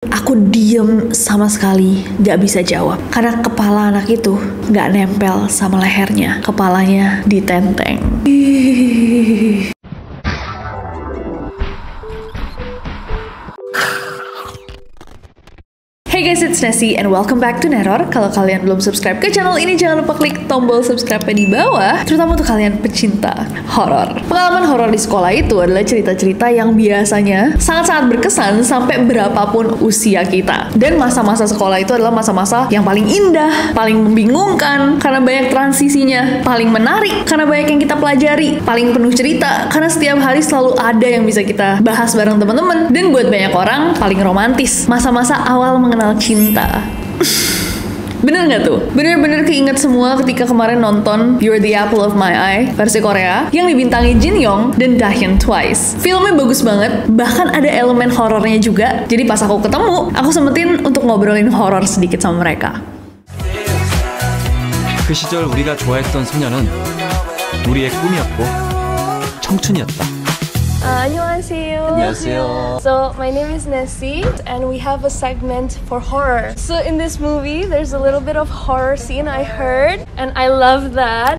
Aku diem sama sekali, gak bisa jawab. Karena kepala anak itu gak nempel sama lehernya. Kepalanya ditenteng. Hey guys, it's Nessie and welcome back to Neror. Kalau kalian belum subscribe ke channel ini, jangan lupa klik tombol subscribe di bawah, terutama untuk kalian pecinta horor. Pengalaman horor di sekolah itu adalah cerita-cerita yang biasanya sangat-sangat berkesan sampai berapapun usia kita. Dan masa-masa sekolah itu adalah masa-masa yang paling indah, paling membingungkan karena banyak transisinya, paling menarik karena banyak yang kita pelajari, paling penuh cerita karena setiap hari selalu ada yang bisa kita bahas bareng teman-teman. Dan buat banyak orang paling romantis, masa-masa awal mengenal cinta. Bener gak tuh? Bener-bener keinget semua ketika kemarin nonton You're the Apple of My Eye versi Korea yang dibintangi Jin Young dan Dahyun Twice. Filmnya bagus banget, bahkan ada elemen horornya juga. Jadi pas aku ketemu, aku sempetin untuk ngobrolin horor sedikit sama mereka. 그 시절 우리가 좋아했던 소녀는 우리의 꿈이었고 청춘이었다. 안녕하세요. 안녕하세요. So my name is Nessie and we have a segment for horror. So in this movie there's a little bit of horror scene I heard and I love that.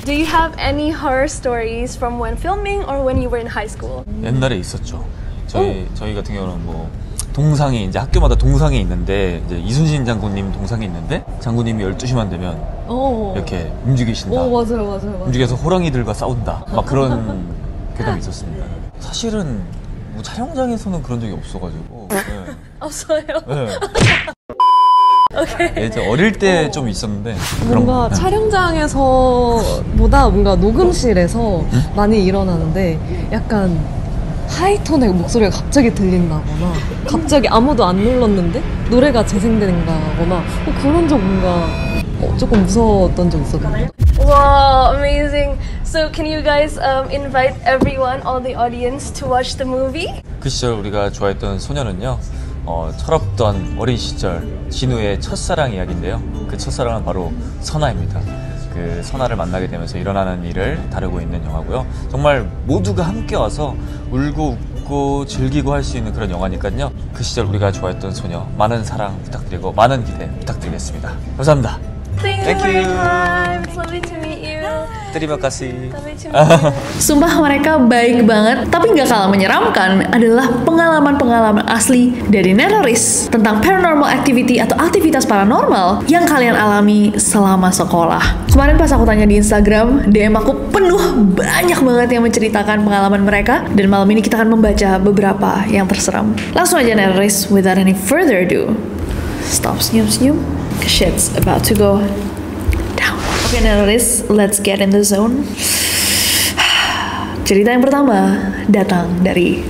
Do you have any horror stories from when filming or when you were in high school? 옛날에 있었죠. 저희 같은 경우는 뭐 동상이 이제 학교마다 동상이 있는데 이제 이순신 장군님 동상이 있는데 장군님이 12시만 되면 이렇게 움직이신다. 맞아요. 움직여서 호랑이들과 싸운다. 막 그런 괴담이 있었습니다. 사실은 뭐 촬영장에서는 그런 적이 없어가지고. 네. 없어요. 네. 오케이. 이제 어릴 때 좀 있었는데 뭔가 네. 촬영장에서보다 뭔가 녹음실에서 많이 일어나는데 약간 하이톤의 목소리가 갑자기 들린다거나 갑자기 아무도 안 눌렀는데 노래가 재생된다거나 그런 적 뭔가 조금 무서웠던 적 있었거든요. Wow, amazing. So can you guys invite everyone, all the audience to watch the movie? 그 시절 우리가 좋아했던 소녀는요 철없던 어린 시절 진우의 첫사랑 이야기인데요. 그 첫사랑은 바로 선아입니다. 그 선아를 만나게 되면서 일어나는 일을 다루고 있는 영화고요. 정말 모두가 함께 와서 울고 웃고 즐기고 할 수 있는 그런 영화니까요. 그 시절 우리가 좋아했던 소녀 많은 사랑 부탁드리고 많은 기대 부탁드리겠습니다. 감사합니다. Thank you for your time. It's lovely to meet you. Terima kasih. Lovely to meet you. Sumpah mereka baik banget, tapi nggak kalah menyeramkan adalah pengalaman-pengalaman asli dari Neroris tentang paranormal activity atau aktivitas paranormal yang kalian alami selama sekolah. Kemarin pas aku tanya di Instagram, DM aku penuh banyak banget yang menceritakan pengalaman mereka, dan malam ini kita akan membaca beberapa yang terseram. Langsung aja Neroris, without any further ado. Stop senyum-senyum, shit's about to go down. Oke Neroris, let's get in the zone. Cerita yang pertama datang dari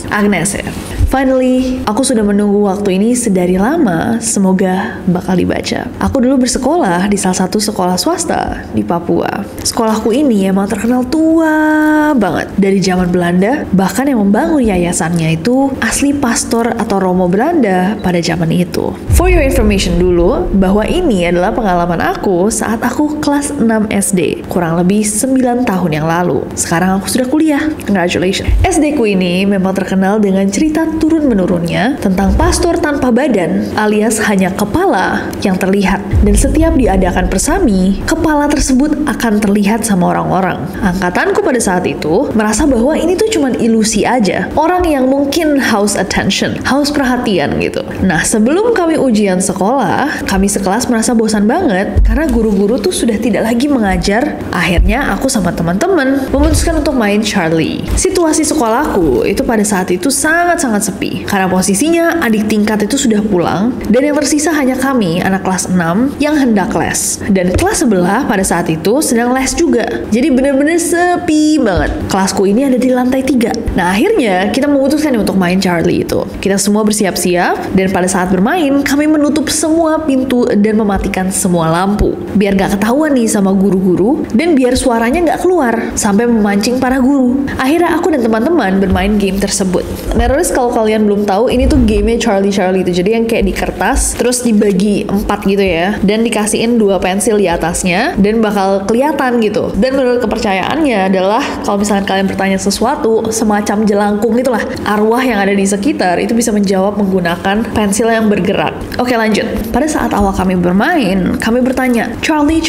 Agnes ya. Finally, aku sudah menunggu waktu ini sedari lama, semoga bakal dibaca. Aku dulu bersekolah di salah satu sekolah swasta di Papua. Sekolahku ini emang terkenal tua banget dari zaman Belanda, bahkan yang membangun yayasannya itu asli pastor atau romo Belanda pada zaman itu. For your information dulu, bahwa ini adalah pengalaman aku saat aku kelas 6 SD, kurang lebih 9 tahun yang lalu. Sekarang aku sudah kuliah, congratulations. SD ku ini memang terkenal dengan cerita turun-menurunnya tentang pastor tanpa badan alias hanya kepala yang terlihat, dan setiap diadakan persami, kepala tersebut akan terlihat sama orang-orang. Angkatanku pada saat itu merasa bahwa ini tuh cuman ilusi aja, orang yang mungkin haus attention, haus perhatian gitu. Nah sebelum kami ujian sekolah, kami sekelas merasa bosan banget karena guru-guru tuh sudah tidak lagi mengajar. Akhirnya aku sama teman-teman memutuskan untuk main Charlie. Situasi sekolahku itu pada saat itu sangat-sangat sepi karena posisinya adik tingkat itu sudah pulang dan yang tersisa hanya kami anak kelas 6 yang hendak les, dan kelas sebelah pada saat itu sedang les juga. Jadi bener-bener sepi banget. Kelasku ini ada di lantai 3. Nah akhirnya kita memutuskan untuk main Charlie itu. Kita semua bersiap-siap dan pada saat bermain kami menutup semua pintu dan mematikan semua lampu biar gak ketahuan nih sama guru-guru dan biar suaranya gak keluar sampai memancing para guru. Akhirnya aku dan teman-teman bermain game tersebut. Neroris, kalau kalian belum tahu, ini tuh game Charlie itu. Jadi yang kayak di kertas, terus dibagi 4 gitu ya, dan dikasihin 2 pensil di atasnya, dan bakal kelihatan gitu. Dan menurut kepercayaannya adalah kalau misalkan kalian bertanya sesuatu, semacam jelangkung itulah, arwah yang ada di sekitar itu bisa menjawab menggunakan pensil yang bergerak. Oke, lanjut. Pada saat awal kami bermain, kami bertanya, Charlie,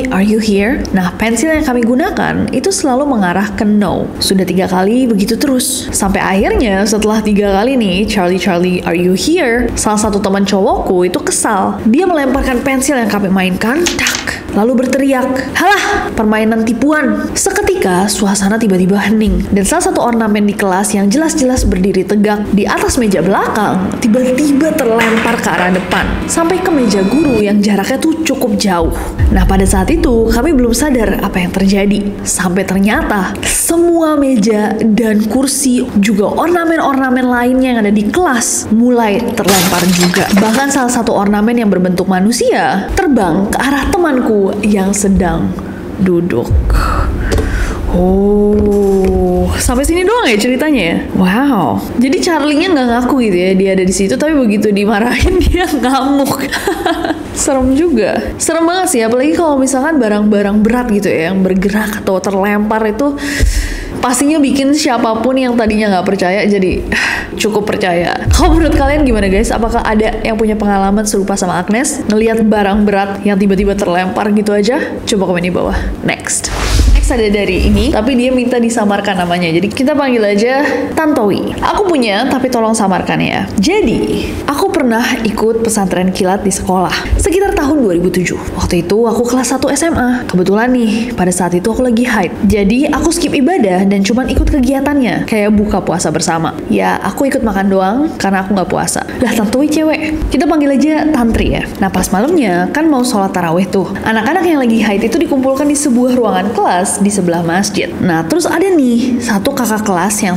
are you here? Nah, pensil yang kami gunakan itu selalu mengarah ke no. Sudah 3 kali begitu terus. Sampai akhirnya setelah 3 kali nih, Charlie, are you here? Salah satu teman cowokku itu kesal. Dia melemparkan pensil yang kami mainkan, lalu berteriak, halah, permainan tipuan. Seketika, suasana tiba-tiba hening. Dan salah satu ornamen di kelas yang jelas-jelas berdiri tegak di atas meja belakang, tiba-tiba terlempar ke arah depan, sampai ke meja guru yang jaraknya tuh cukup jauh. Nah, pada saat itu, kami belum sadar apa yang terjadi. Sampai ternyata, semua meja dan kursi, juga ornamen-ornamen lainnya yang ada di kelas, mulai terlempar juga. Bahkan salah satu ornamen yang berbentuk manusia, terbang ke arah temanku yang sedang duduk. Oh, sampai sini doang ya ceritanya ya? Wow. Jadi Charlie-nya nggak ngaku gitu ya, dia ada di situ, tapi begitu dimarahin dia ngamuk. Serem juga. Serem banget sih, apalagi kalau misalkan barang-barang berat gitu ya, yang bergerak atau terlempar itu pastinya bikin siapapun yang tadinya nggak percaya jadi cukup percaya. Kalau menurut kalian gimana guys? Apakah ada yang punya pengalaman serupa sama Agnes? Ngelihat barang berat yang tiba-tiba terlempar gitu aja? Coba komen di bawah. Next ada dari ini, tapi dia minta disamarkan namanya. Jadi kita panggil aja Tantowi. Aku punya, tapi tolong samarkan ya. Jadi, aku pernah ikut pesantren kilat di sekolah sekitar tahun 2007. Waktu itu aku kelas 1 SMA. Kebetulan nih, pada saat itu aku lagi haid. Jadi, aku skip ibadah dan cuman ikut kegiatannya, kayak buka puasa bersama. Ya, aku ikut makan doang karena aku nggak puasa. Lah, Tantowi cewek. Kita panggil aja Tantri ya. Nah, pas malamnya kan mau sholat tarawih tuh. Anak-anak yang lagi haid itu dikumpulkan di sebuah ruangan kelas di sebelah masjid. Nah, terus ada nih satu kakak kelas yang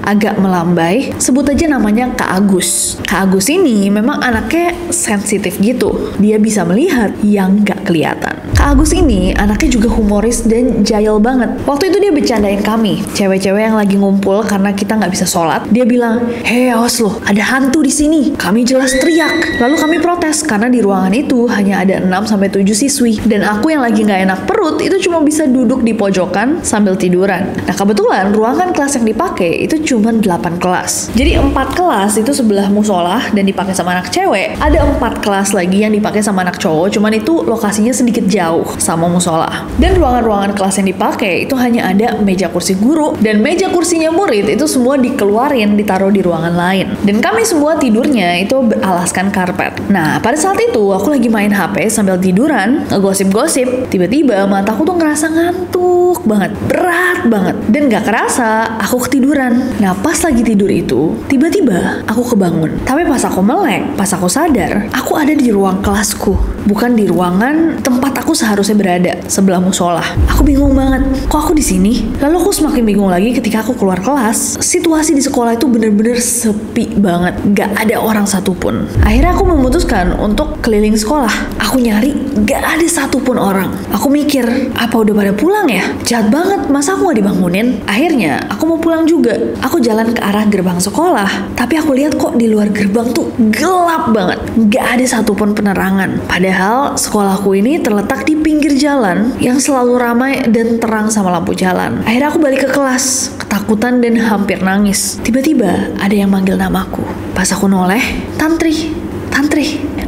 agak melambai, sebut aja namanya Kak Agus. Kak Agus ini memang anaknya sensitif gitu. Dia bisa melihat yang gak kelihatan. Kak Agus ini anaknya juga humoris dan jahil banget. Waktu itu dia bercandain kami, cewek-cewek yang lagi ngumpul karena kita nggak bisa sholat. Dia bilang, hei awas loh, ada hantu di sini. Kami jelas teriak. Lalu kami protes karena di ruangan itu hanya ada 6-7 siswi. Dan aku yang lagi nggak enak perut itu cuma bisa duduk di pojokan sambil tiduran. Nah, kebetulan ruangan kelas yang dipakai itu cuma 8 kelas. Jadi 4 kelas itu sebelah musola dan dipakai sama anak cewek. Ada 4 kelas lagi yang dipakai sama anak cowok, cuman itu lokasinya sedikit jauh sama musola. Dan ruangan-ruangan kelas yang dipakai itu hanya ada meja kursi guru dan meja kursinya murid itu semua dikeluarin, ditaruh di ruangan lain. Dan kami semua tidurnya itu beralaskan karpet. Nah, pada saat itu aku lagi main HP sambil tiduran, ngegosip-gosip. Tiba-tiba mataku tuh ngerasa ngantuk banget, berat banget, dan gak kerasa aku ketiduran. Nah, pas lagi tidur itu tiba-tiba aku kebangun. Tapi pas aku melek, pas aku sadar, aku ada di ruang kelasku, bukan di ruangan tempat aku seharusnya berada, sebelah musola. Aku bingung banget, kok aku di sini? Lalu aku semakin bingung lagi ketika aku keluar kelas. Situasi di sekolah itu bener-bener sepi banget, gak ada orang satupun. Akhirnya aku memutuskan untuk keliling sekolah. Aku nyari, gak ada satupun orang. Aku mikir, apa udah pada pulang ya? Jahat banget, masa aku gak dibangunin? Akhirnya, aku mau pulang juga. Aku jalan ke arah gerbang sekolah, tapi aku lihat kok di luar gerbang tuh gelap banget. Gak ada satupun penerangan. Padahal, sekolahku ini terletak di pinggir jalan yang selalu ramai dan terang sama lampu jalan. Akhirnya aku balik ke kelas, ketakutan dan hampir nangis. Tiba-tiba, ada yang manggil namaku. Pas aku noleh, Tantri.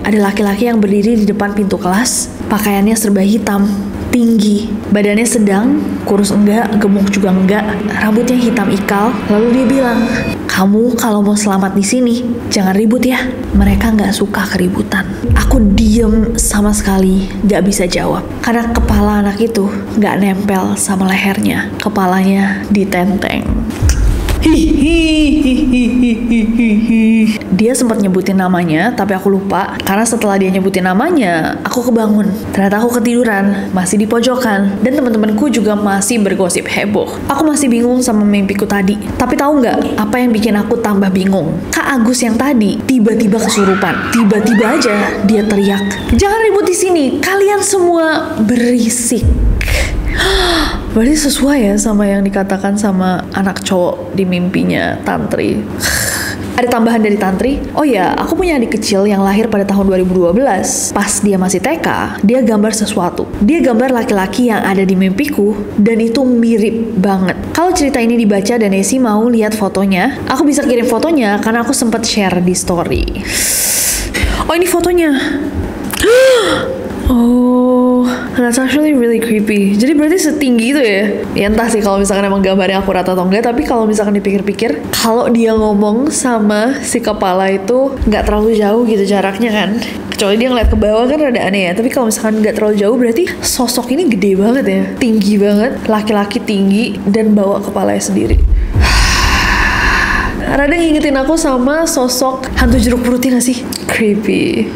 Ada laki-laki yang berdiri di depan pintu kelas, pakaiannya serba hitam, tinggi, badannya sedang, kurus enggak, gemuk juga enggak, rambutnya hitam ikal. Lalu dia bilang, kamu kalau mau selamat di sini, jangan ribut ya. Mereka nggak suka keributan. Aku diem sama sekali, nggak bisa jawab. Karena kepala anak itu nggak nempel sama lehernya, kepalanya ditenteng. Dia sempat nyebutin namanya, tapi aku lupa. Karena setelah dia nyebutin namanya, aku kebangun. Ternyata aku ketiduran, masih di pojokan. Dan teman-temanku juga masih bergosip heboh. Aku masih bingung sama mimpiku tadi. Tapi tahu nggak apa yang bikin aku tambah bingung? Kak Agus yang tadi tiba-tiba kesurupan. Tiba-tiba aja dia teriak, jangan ribut di sini, kalian semua berisik. Berarti sesuai ya sama yang dikatakan sama anak cowok di mimpinya Tantri. Ada tambahan dari Tantri. Oh ya, aku punya adik kecil yang lahir pada tahun 2012. Pas dia masih TK, dia gambar sesuatu. Dia gambar laki-laki yang ada di mimpiku dan itu mirip banget. Kalau cerita ini dibaca dan Nesi mau lihat fotonya, aku bisa kirim fotonya karena aku sempat share di story. Oh, ini fotonya. Oh, that's actually really creepy. Jadi berarti setinggi itu ya? Ya entah sih kalau misalkan emang gambarnya akurat atau enggak. Tapi kalau misalkan dipikir-pikir, kalau dia ngomong sama si kepala itu nggak terlalu jauh gitu jaraknya kan. Kecuali dia ngeliat ke bawah kan rada aneh ya. Tapi kalau misalkan nggak terlalu jauh, berarti sosok ini gede banget ya. Tinggi banget, laki-laki tinggi dan bawa kepalanya sendiri. Rada ngingetin aku sama sosok hantu jeruk purutnya gak sih? Creepy.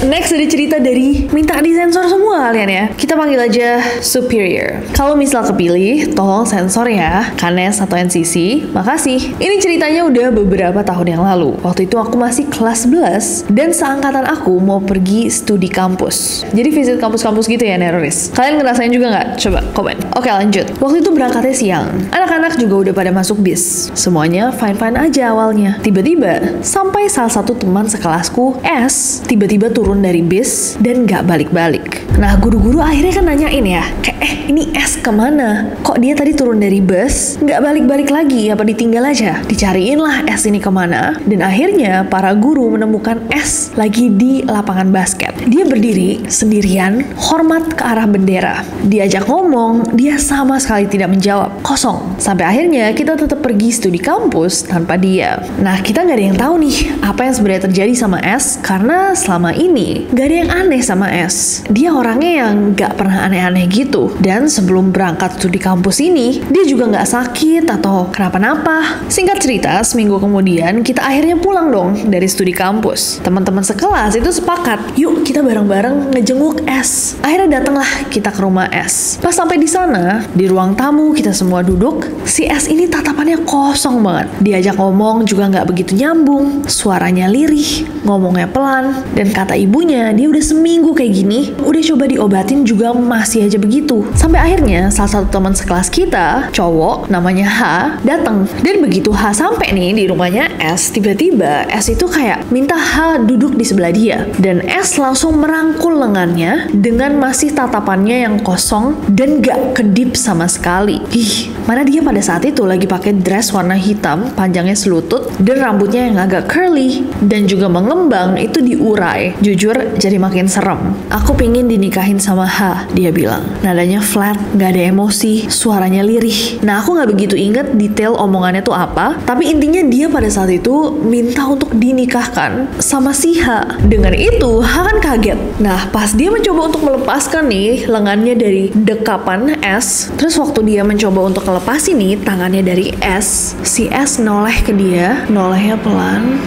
Next ada cerita dari minta disensor semua kalian ya. Kita panggil aja Superior. Kalau misal kepilih, tolong sensor ya, Kanes atau NCC. Makasih. Ini ceritanya udah beberapa tahun yang lalu. Waktu itu aku masih kelas 11 dan seangkatan aku mau pergi studi kampus. Jadi visit kampus-kampus gitu ya, Neroris. Kalian ngerasain juga nggak? Coba komen. Oke, lanjut. Waktu itu berangkatnya siang. Anak-anak juga udah pada masuk bis. Semuanya fine-fine aja awalnya. Tiba-tiba sampai salah satu teman sekelasku, S, tiba-tiba turun dari bis dan gak balik-balik. Nah, guru-guru akhirnya kan nanyain ya, kayak ini S kemana? Kok dia tadi turun dari bus, gak balik-balik lagi, apa ditinggal aja? Dicariin lah S ini kemana, dan akhirnya para guru menemukan S lagi di lapangan basket. Dia berdiri sendirian, hormat ke arah bendera. Diajak ngomong, dia sama sekali tidak menjawab, kosong. Sampai akhirnya kita tetap pergi studi kampus tanpa dia. Nah, kita gak ada yang tahu nih, apa yang sebenarnya terjadi sama S, karena selama ini gak ada yang aneh sama S. Dia orangnya yang gak pernah aneh-aneh gitu. Dan sebelum berangkat studi kampus ini, dia juga gak sakit atau kenapa-napa. Singkat cerita, seminggu kemudian kita akhirnya pulang dong dari studi kampus. Teman-teman sekelas itu sepakat, yuk kita bareng-bareng ngejenguk S. Akhirnya datanglah kita ke rumah S. Pas sampai di sana, di ruang tamu kita semua duduk, si S ini tatapannya kosong banget. Diajak ngomong juga gak begitu nyambung, suaranya lirih, ngomongnya pelan, dan kata ibunya dia udah seminggu kayak gini, udah coba diobatin juga masih aja begitu. Sampai akhirnya salah satu teman sekelas kita, cowok namanya H, datang. Dan begitu H sampai nih di rumahnya S, tiba-tiba S itu kayak minta H duduk di sebelah dia. Dan S langsung merangkul lengannya dengan masih tatapannya yang kosong dan gak kedip sama sekali. Ih, mana dia pada saat itu lagi pakai dress warna hitam, panjangnya selutut, dan rambutnya yang agak curly dan juga mengembang itu diurai. Jujur jadi makin serem. Aku pengen dinikahin sama H, dia bilang. Nadanya flat, gak ada emosi, suaranya lirih. Nah, aku gak begitu inget detail omongannya tuh apa, tapi intinya dia pada saat itu minta untuk dinikahkan sama si H. Dengan itu, H kan kaget. Nah, pas dia mencoba untuk melepaskan nih lengannya dari dekapan S, terus waktu dia mencoba untuk ngelepasin nih tangannya dari S, si S noleh ke dia, nolehnya pelan.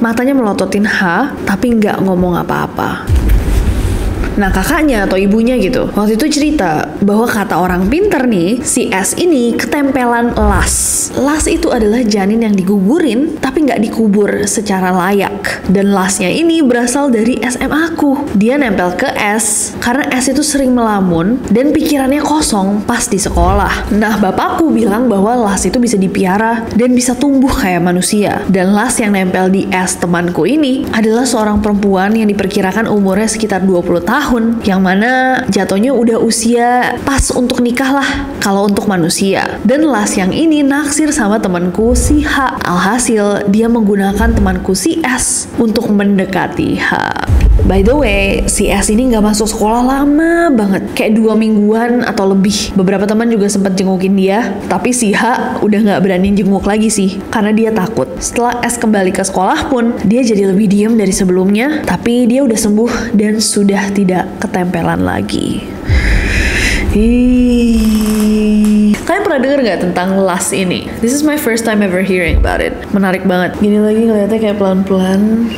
Matanya melototin H, tapi nggak ngomong apa-apa. Nah, kakaknya atau ibunya gitu, waktu itu cerita bahwa kata orang pinter nih, si S ini ketempelan las. Las itu adalah janin yang digugurin, tapi nggak dikubur secara layak. Dan lasnya ini berasal dari SM aku. Dia nempel ke S, karena S itu sering melamun, dan pikirannya kosong pas di sekolah. Nah, bapakku bilang bahwa las itu bisa dipiara, dan bisa tumbuh kayak manusia. Dan las yang nempel di S temanku ini, adalah seorang perempuan yang diperkirakan umurnya sekitar 20 tahun. Yang mana jatuhnya udah usia pas untuk nikah lah kalau untuk manusia. Dan las yang ini naksir sama temanku si H. Alhasil dia menggunakan temanku si S untuk mendekati H. By the way, si S ini gak masuk sekolah lama banget, kayak 2 mingguan atau lebih. Beberapa teman juga sempat jengukin dia, tapi si H udah gak berani jenguk lagi sih, karena dia takut. Setelah S kembali ke sekolah pun, dia jadi lebih diem dari sebelumnya, tapi dia udah sembuh dan sudah tidak ketempelan lagi. Kalian pernah denger gak tentang las ini? This is my first time ever hearing about it. Menarik banget. Gini lagi ngeliatnya kayak pelan-pelan.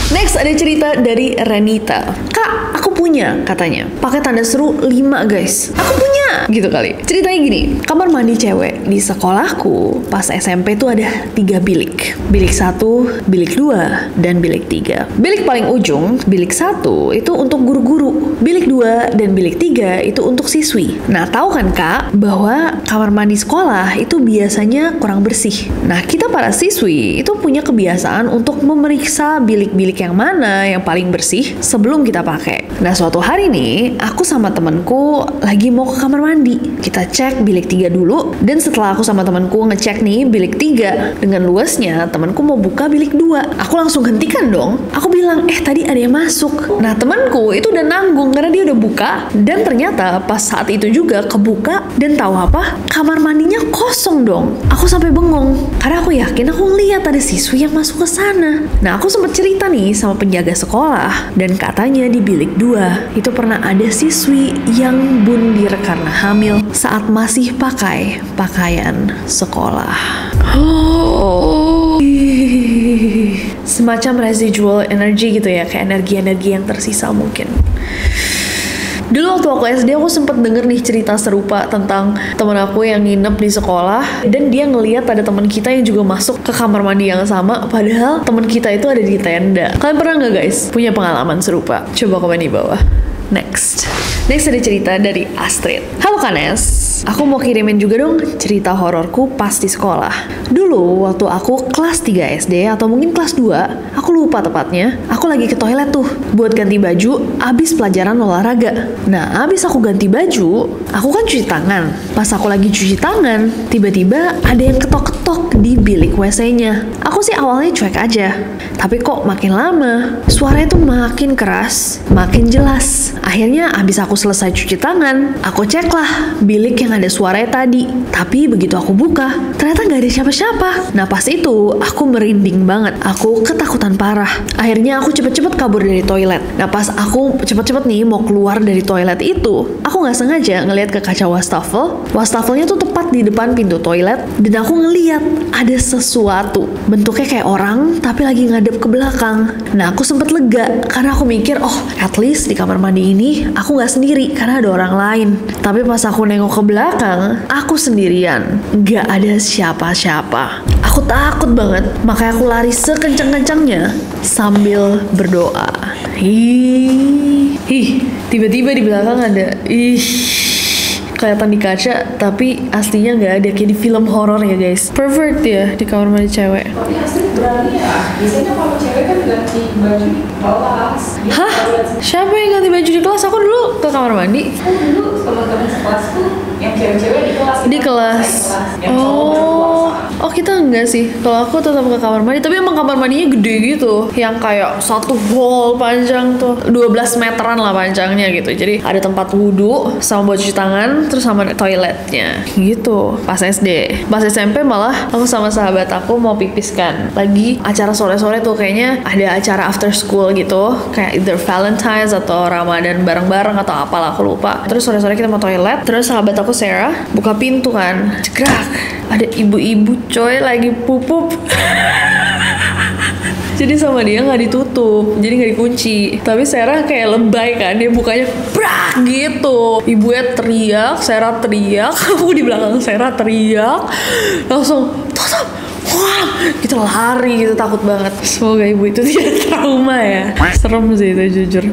Next ada cerita dari Renita. Kak, aku punya katanya. Pakai tanda seru 5 guys. Aku punya. gitu kali. Ceritanya gini, kamar mandi cewek di sekolahku pas SMP tuh ada 3 bilik. Bilik 1, bilik 2, dan bilik 3. Bilik paling ujung, bilik 1 itu untuk guru-guru. Bilik 2 dan bilik 3 itu untuk siswi. Nah, tahu kan Kak, bahwa kamar mandi sekolah itu biasanya kurang bersih. Nah, kita para siswi itu punya kebiasaan untuk memeriksa bilik-bilik yang mana yang paling bersih sebelum kita pakai. Nah, suatu hari nih, aku sama temenku lagi mau ke kamar mandi. Kita cek bilik 3 dulu, dan setelah aku sama temenku ngecek nih bilik 3 dengan luasnya, temenku mau buka bilik 2. Aku langsung hentikan dong. Aku bilang, tadi ada yang masuk. Nah, temenku itu udah nanggung karena dia udah buka, dan ternyata pas saat itu juga kebuka, dan tahu apa? Kamar mandinya kosong dong. Aku sampai bengong karena aku yakin aku ngeliat ada siswi yang masuk ke sana. Nah, aku sempat cerita nih sama penjaga sekolah, dan katanya di bilik 2 itu pernah ada siswi yang bundir karena hamil saat masih pakai pakaian sekolah. Semacam residual energy gitu ya, kayak energi-energi yang tersisa mungkin. Dulu waktu aku SD, aku sempet denger nih cerita serupa tentang temen aku yang nginep di sekolah, dan dia ngeliat ada temen kita yang juga masuk ke kamar mandi yang sama, padahal temen kita itu ada di tenda. Kalian pernah nggak guys punya pengalaman serupa? Coba komen di bawah. Next ada cerita dari Astrid. Halo Kanes, aku mau kirimin juga dong cerita hororku pas di sekolah. Dulu waktu aku kelas 3 SD atau mungkin kelas 2, aku lupa tepatnya, aku lagi ke toilet tuh buat ganti baju abis pelajaran olahraga. Nah, abis aku ganti baju, aku kan cuci tangan. Pas aku lagi cuci tangan, tiba-tiba ada yang ketok-ketok di bilik WC-nya. Aku sih awalnya cuek aja, tapi kok makin lama suaranya tuh makin keras, makin jelas. Akhirnya abis aku selesai cuci tangan, aku ceklah bilik yang ada suaranya tadi. Tapi begitu aku buka, ternyata gak ada siapa-siapa. Nah, pas itu aku merinding banget. Aku ketakutan parah. Akhirnya aku cepet-cepet kabur dari toilet. Nah, pas aku cepet-cepet nih mau keluar dari toilet itu, aku gak sengaja ngeliat ke kaca wastafel. Wastafelnya tuh tepat di depan pintu toilet, dan aku ngeliat ada sesuatu. Bentuknya kayak orang, tapi lagi ngadep ke belakang. Nah, aku sempet lega karena aku mikir, at least di kamar mandi ini aku gak sendiri karena ada orang lain. Tapi pas aku nengok ke belakang, aku sendirian, gak ada siapa-siapa. Aku takut banget, makanya aku lari sekencang-kencangnya sambil berdoa. Tiba-tiba di belakang ada, kelihatan di kaca, tapi aslinya nggak ada, kayak di film horor ya guys. Pervert ya di kamar mandi cewek. Tapi asli berani ya. Biasanya kalau cewek kan ganti baju di kelas. Hah? Siapa yang ganti baju di kelas? Aku dulu ke kamar mandi. Aku dulu teman-teman sekelasku yang cewek-cewek di kelas. Di kelas. Oh, kita enggak sih. Kalau aku tetap ke kamar mandi, tapi emang kamar mandinya gede gitu, yang kayak satu hall panjang tuh, 12 meteran lah panjangnya gitu. Jadi ada tempat wudhu sama buat cuci tangan, terus sama toiletnya gitu. Pas SD. Pas SMP malah aku sama sahabat aku mau pipis kan. Lagi acara sore-sore tuh, kayaknya ada acara after school gitu, kayak either Valentine's atau Ramadan bareng-bareng atau apalah, aku lupa. Terus sore-sore kita mau toilet, terus sahabat aku Sarah buka pintu kan, cekrak, ada ibu-ibu coy lagi pupup. Jadi sama dia nggak ditutup, jadi nggak dikunci. Tapi Sarah kayak lebay kan, dia bukanya brak gitu. Ibunya teriak, Sarah teriak, aku di belakang Sarah teriak, langsung tutup. Wah, kita lari gitu, takut banget. Semoga ibu itu tidak trauma ya. Serem sih itu jujur.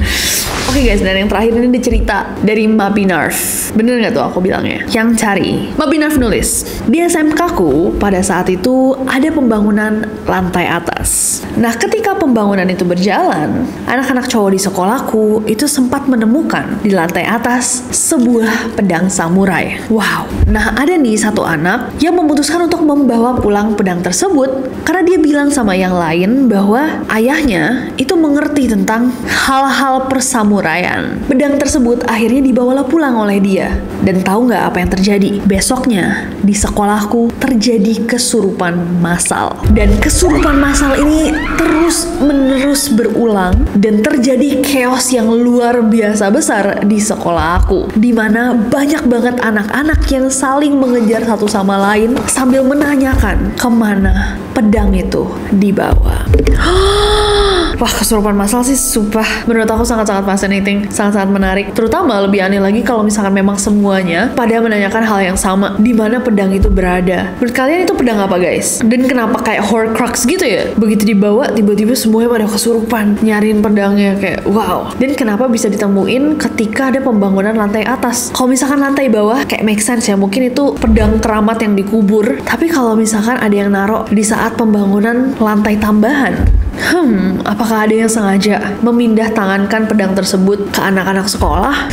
Oke guys, dan yang terakhir ini cerita dari Mabinarf. Bener gak tuh aku bilangnya? Yang cari. Mabinarf nulis, di SMK ku pada saat itu ada pembangunan lantai atas. Nah, ketika pembangunan itu berjalan, anak-anak cowok di sekolahku itu sempat menemukan di lantai atas sebuah pedang samurai. Wow. Nah, ada nih satu anak yang memutuskan untuk membawa pulang pedang tersebut karena dia bilang sama yang lain bahwa ayahnya itu mengerti tentang hal-hal persamuraian. Pedang tersebut akhirnya dibawalah pulang oleh dia. Dan tahu nggak apa yang terjadi? Besoknya di sekolahku terjadi kesurupan massal. Dan kesurupan massal ini terus-menerus berulang dan terjadi chaos yang luar biasa besar di sekolah aku, di mana banyak banget anak-anak yang saling mengejar satu sama lain sambil menanyakan kemana pedang itu dibawa. Wah, kesurupan massal sih sumpah menurut aku sangat-sangat fascinating, sangat-sangat menarik. Terutama lebih aneh lagi kalau misalkan memang semuanya pada menanyakan hal yang sama, di mana pedang itu berada. Menurut kalian itu pedang apa guys? Dan kenapa kayak Horcrux gitu ya? Begitu dibawa tiba-tiba semuanya pada kesurupan nyariin pedangnya, kayak wow. Dan kenapa bisa ditemuin ketika ada pembangunan lantai atas? Kalau misalkan lantai bawah kayak make sense ya, mungkin itu pedang keramat yang dikubur. Tapi kalau misalkan ada yang naruh di saat pembangunan lantai tambahan, apakah ada yang sengaja memindah tangankan pedang tersebut ke anak-anak sekolah?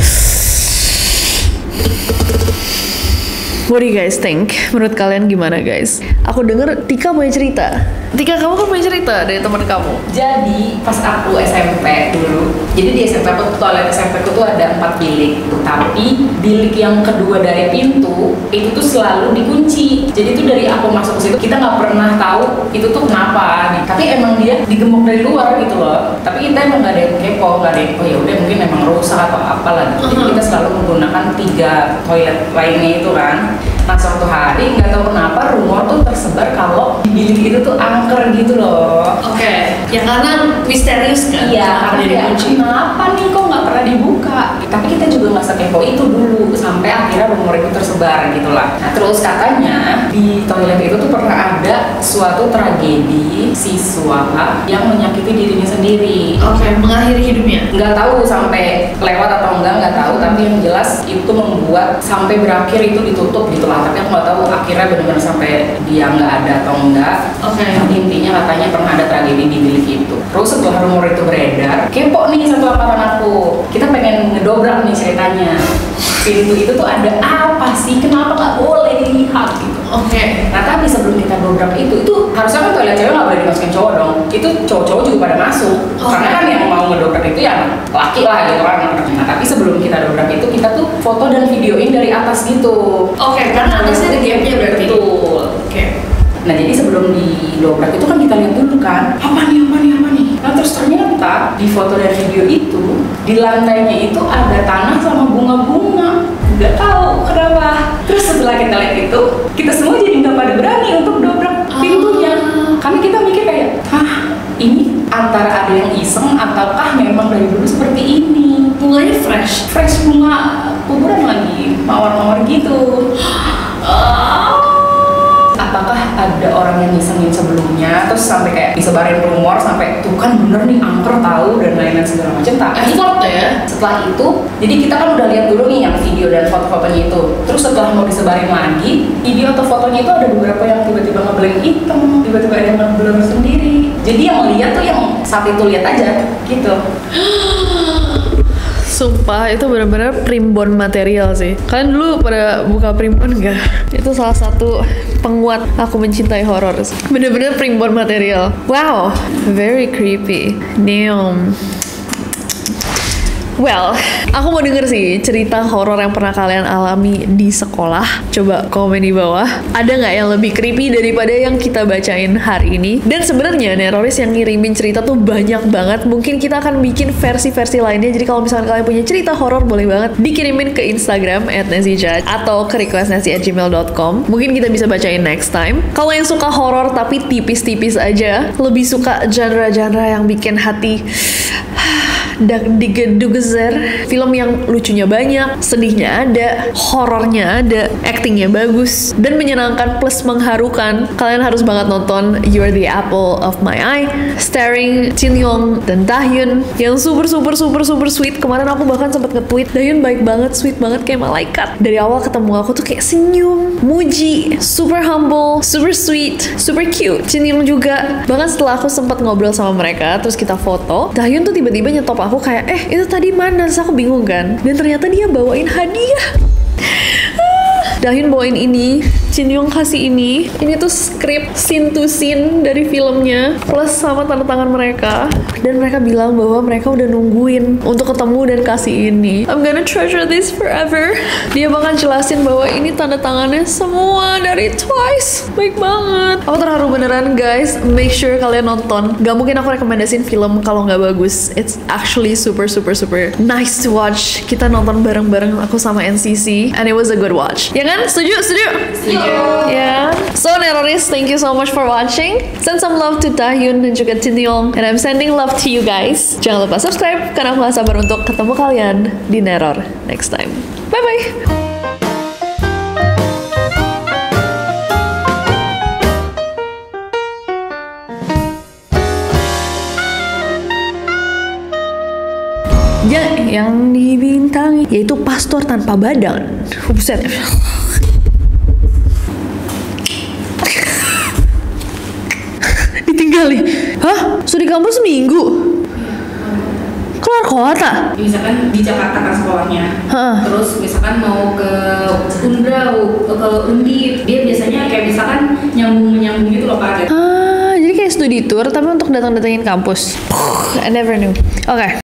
What do you guys think? Menurut kalian gimana guys? Aku denger Tika punya cerita. Tika, kamu kan punya cerita dari teman kamu. Jadi pas aku SMP dulu, jadi di SMP aku, toilet SMP aku tuh ada 4 bilik, tapi bilik yang kedua dari pintu itu tuh selalu dikunci. Jadi tuh dari aku masuk ke situ kita nggak pernah tahu itu tuh kenapa. Tapi emang dia digembok dari luar gitu loh. Tapi kita emang nggak ada yang kepo, nggak ada yang ya udah mungkin emang rusak atau apalah. Jadi kita selalu menggunakan 3 toilet lainnya itu kan. Nah suatu hari nggak tahu kenapa rumor tuh tersebar kalau di bilik itu tuh angker gitu loh. Oke. Ya karena misterius kan? Iya, karena dia kenapa nih kok nggak pernah dibuka? Tapi kita juga nggak sekepo itu dulu sampai akhirnya rumor itu tersebar gitulah. Nah terus katanya di toilet itu tuh pernah ada suatu tragedi siswa yang menyakiti dirinya sendiri. Oke, mengakhiri hidupnya. Nggak tahu sampai lewat atau nggak tahu. Tapi yang jelas itu membuat sampai berakhir itu ditutup gitu lah. Tapi aku nggak tahu akhirnya benar-benar sampai dia nggak ada atau enggak. Oke. Tapi intinya katanya pernah ada tragedi di bilik itu. Terus setelah rumor itu beredar, kepo nih satu angkatan aku. Kita pengen ngedobrak nih ceritanya. Pintu itu tuh ada apa sih? Kenapa nggak boleh dilihat gitu? Oke. Nah tapi sebelum kita dobrak itu harusnya kan toilet cewek nggak boleh dimasukin cowok dong. Itu cowok-cowok juga pada masuk. Karena kan yang mau ngedobrak itu ya laki lah gitu kan. Nah tapi sebelum kita dobrak itu kita tuh foto dan videoin dari atas gitu. Oke, karena atasnya ada gapnya berarti. Betul. Oke. Nah jadi sebelum didobrak itu kan kita lihat dulu kan apa nih. Nah terus ternyata di foto dan video itu di lantainya itu ada tanah sama bunga-bunga. Nggak tahu kenapa. Terus setelah kita lihat itu kita semua jadi nggak pada berani untuk dobrak pintunya. Karena kita mikir kayak, ini antara ada yang iseng ataukah memang dari dulu seperti ini. Bunganya fresh. Fresh bunga kuburan lagi, mawar-mawar gitu. Apakah ada orang yang ngisengin sebelumnya terus sampai kayak disebarin rumor sampai tuh kan bener nih angker tahu dan lain-lain segala macam tak Effort ya. setelah itu jadi kita kan udah lihat dulu nih yang video dan foto-fotonya itu terus setelah mau disebarin lagi video atau fotonya itu ada beberapa yang tiba-tiba ngeblank hitam tiba-tiba ada yang ngeblur sendiri jadi yang lihat tuh yang saat itu lihat aja gitu. Sumpah itu benar-benar primbon material sih. Kalian dulu pada buka primbon nggak? Itu salah satu penguat aku mencintai horor. Bener-bener primbon material. Wow, very creepy. Damn. Well, aku mau denger sih cerita horor yang pernah kalian alami di sekolah. Coba komen di bawah. Ada nggak yang lebih creepy daripada yang kita bacain hari ini? Dan sebenarnya Neroris yang ngirimin cerita tuh banyak banget. Mungkin kita akan bikin versi-versi lainnya. Jadi kalau misalnya kalian punya cerita horor, boleh banget dikirimin ke Instagram @nancyjudge atau ke requestnancy@gmail.com. Mungkin kita bisa bacain next time. Kalau yang suka horor tapi tipis-tipis aja, lebih suka genre-genre yang bikin hati digedugezer, film yang lucunya banyak, sedihnya ada, horornya ada, actingnya bagus, dan menyenangkan plus mengharukan, kalian harus banget nonton You're the Apple of My Eye, starring Jin Young dan Taehyun, yang super sweet. Kemarin aku bahkan sempat nge-tweet, Taehyun baik banget, sweet banget kayak malaikat. Dari awal ketemu aku tuh kayak senyum, muji, super humble, super sweet, super cute. Jin Young juga. Bahkan setelah aku sempat ngobrol sama mereka, terus kita foto, Taehyun tuh tiba-tiba nyetop aku kayak, itu tadi mana? Terus aku bingung kan. Dan ternyata dia bawain hadiah. Taehyun bawain ini, Jin Young kasih ini. Ini tuh skrip scene to scene dari filmnya plus sama tanda tangan mereka. Dan mereka bilang bahwa mereka udah nungguin untuk ketemu dan kasih ini. I'm gonna treasure this forever. Dia bakal jelasin bahwa ini tanda tangannya semua dari Twice. Baik banget. Aku terharu beneran guys. Make sure kalian nonton. Gak mungkin aku rekomendasiin film kalau nggak bagus. It's actually super nice to watch. Kita nonton bareng-bareng aku sama NCC and it was a good watch. Ya kan? Setuju? Setuju. Yeah. So Neroris, thank you so much for watching. Send some love to Tahyun dan juga Tintiong. And I'm sending love to you guys. Jangan lupa subscribe karena aku gak sabar untuk ketemu kalian di Neror next time. Bye bye. Ya, yang dibintangi yaitu pastor tanpa badan. Buset. Ditinggali. Hah? Studi kampus seminggu? Keluar kota? Misalkan di Jakarta kan sekolahnya, terus misalkan mau ke Undra, ke Undi, dia biasanya kayak misalkan nyambung gitu loh Pak. Jadi kayak studi tour tapi untuk datang-datangin kampus. I never knew. Oke.